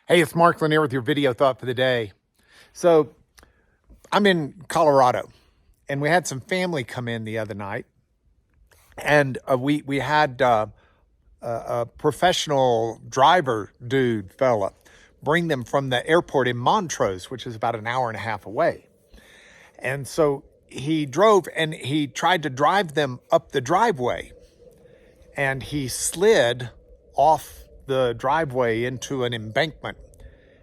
Hey, it's Mark Lanier with your video thought for the day. So I'm in Colorado, and we had some family come in the other night, and we had a professional driver fella bring them from the airport in Montrose, which is about an hour and a half away. And so he drove and he tried to drive them up the driveway, and he slid off the driveway into an embankment,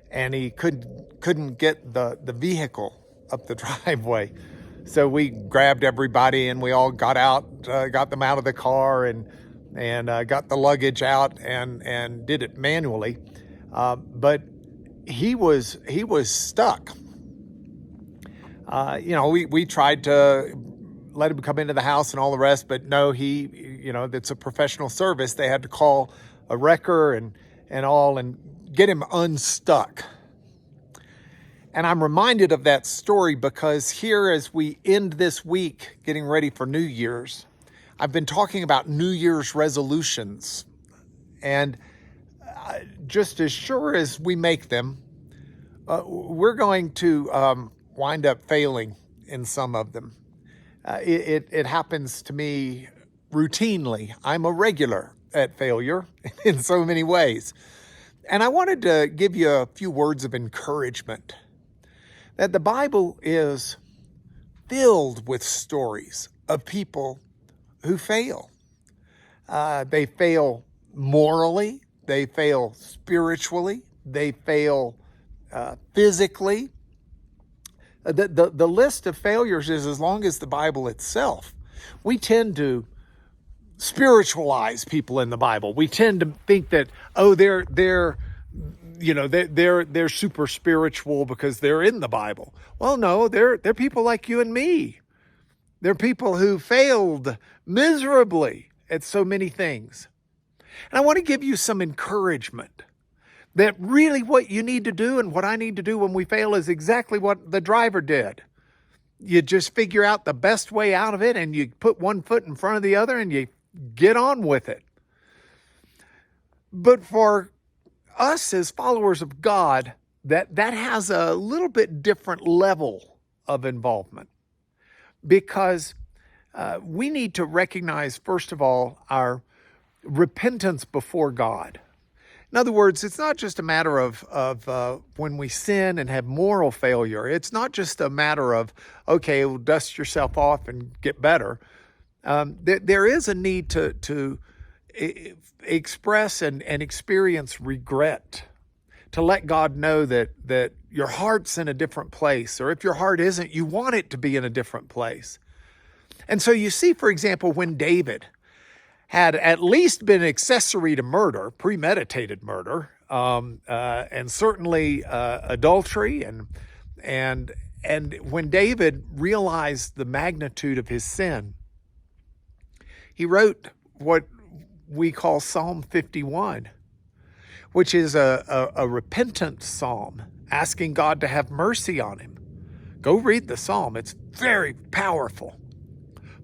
and he couldn't get the vehicle up the driveway. So we grabbed everybody and we all got out, got them out of the car, and got the luggage out and did it manually. But he was stuck. We tried to let him come into the house and all the rest, but no, it's a professional service. They had to call a wrecker and get him unstuck. And I'm reminded of that story because here, as we end this week getting ready for New Year's, I've been talking about New Year's resolutions. And just as sure as we make them, we're going to wind up failing in some of them. It happens to me routinely. I'm a regular at failure in so many ways. And I wanted to give you a few words of encouragement that the Bible is filled with stories of people who fail. They fail morally, they fail spiritually, they fail physically. The list of failures is as long as the Bible itself. We tend to spiritualize people in the Bible. We tend to think that, they're super spiritual because they're in the Bible. Well, no, they're people like you and me. They're people who failed miserably at so many things. And I want to give you some encouragement that really what you need to do and what I need to do when we fail is exactly what the driver did. You just figure out the best way out of it, and you put one foot in front of the other and you get on with it. But for us as followers of God, that has a little bit different level of involvement, because we need to recognize, first of all, our repentance before God. In other words, it's not just a matter of when we sin and have moral failure. It's not just a matter of, okay, well, dust yourself off and get better. There is a need to express and experience regret, to let God know that your heart's in a different place, or if your heart isn't, you want it to be in a different place. And so you see, for example, when David had at least been accessory to murder, premeditated murder, and certainly adultery, and when David realized the magnitude of his sin, he wrote what we call Psalm 51, which is a repentant psalm asking God to have mercy on him. Go read the psalm. It's very powerful.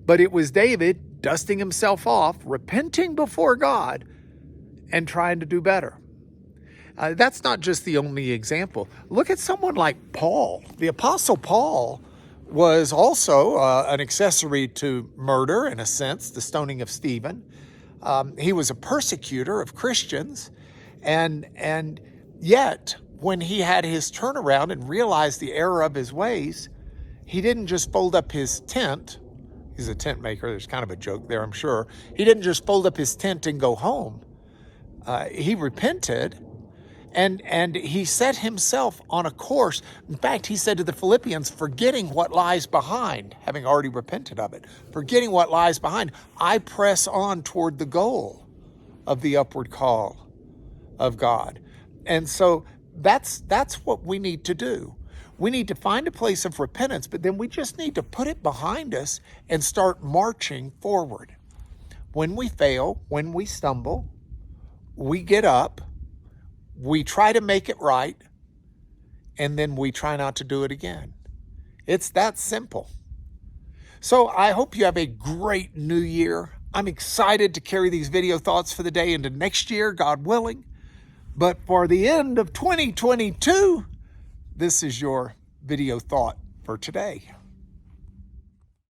But it was David dusting himself off, repenting before God, and trying to do better. That's not just the only example. Look at someone like Paul. The Apostle Paul was also an accessory to murder, in a sense, the stoning of Stephen. He was a persecutor of Christians, and yet when he had his turnaround and realized the error of his ways, he didn't just fold up his tent. He's a tent maker. There's kind of a joke there, I'm sure. He didn't just fold up his tent and go home. He repented, and he set himself on a course. In fact, he said to the Philippians, forgetting what lies behind, having already repented of it, forgetting what lies behind, I press on toward the goal of the upward call of God. And so that's what we need to do. We need to find a place of repentance, but then we just need to put it behind us and start marching forward. When we fail, when we stumble, we get up, we try to make it right, and then we try not to do it again. It's that simple. So I hope you have a great new year. I'm excited to carry these video thoughts for the day into next year, God willing. But for the end of 2022, this is your video thought for today.